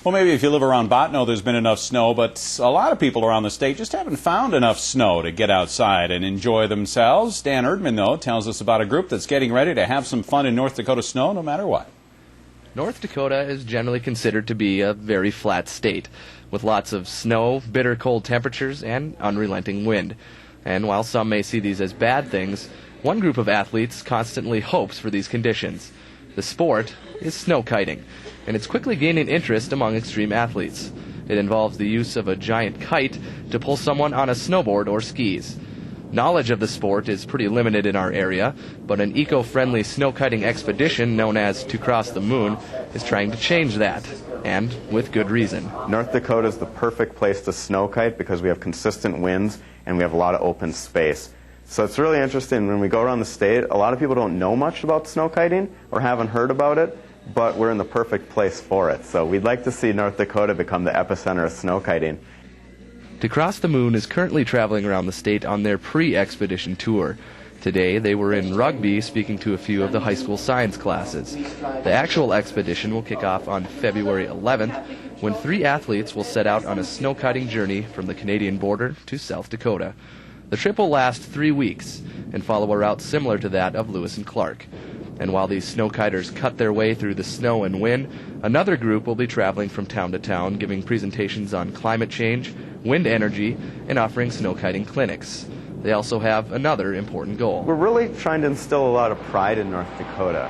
Well, maybe if you live around Botno, there's been enough snow, but a lot of people around the state just haven't found enough snow to get outside and enjoy themselves. Dan Erdman, though, tells us about a group that's getting ready to have some fun in North Dakota snow no matter what. North Dakota is generally considered to be a very flat state, with lots of snow, bitter cold temperatures, and unrelenting wind. And while some may see these as bad things, one group of athletes constantly hopes for these conditions. The sport is snow kiting, and it's quickly gaining interest among extreme athletes. It involves the use of a giant kite to pull someone on a snowboard or skis. Knowledge of the sport is pretty limited in our area, but an eco-friendly snow kiting expedition known as To Cross the Moon is trying to change that, and with good reason. North Dakota is the perfect place to snow kite because we have consistent winds and we have a lot of open space. So it's really interesting when we go around the state, a lot of people don't know much about snow kiting or haven't heard about it, but we're in the perfect place for it. So we'd like to see North Dakota become the epicenter of snow kiting. To Cross the Moon is currently traveling around the state on their pre-expedition tour. Today, they were in Rugby speaking to a few of the high school science classes. The actual expedition will kick off on February 11th, when 3 athletes will set out on a snow kiting journey from the Canadian border to South Dakota. The trip will last 3 weeks and follow a route similar to that of Lewis and Clark. And while these snow kiters cut their way through the snow and wind, another group will be traveling from town to town, giving presentations on climate change, wind energy, and offering snow kiting clinics. They also have another important goal. We're really trying to instill a lot of pride in North Dakota.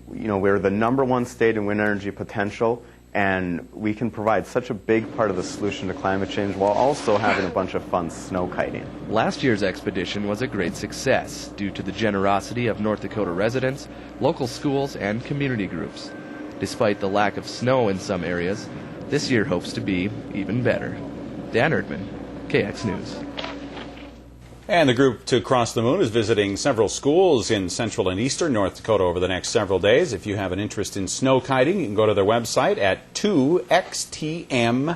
We're the #1 state in wind energy potential, and we can provide such a big part of the solution to climate change while also having a bunch of fun snow kiting. Last year's expedition was a great success due to the generosity of North Dakota residents, local schools, and community groups. Despite the lack of snow in some areas, this year hopes to be even better. Dan Erdman, KX News. And the group To Cross the Moon is visiting several schools in central and eastern North Dakota over the next several days. If you have an interest in snow kiting, you can go to their website at 2xtm.com.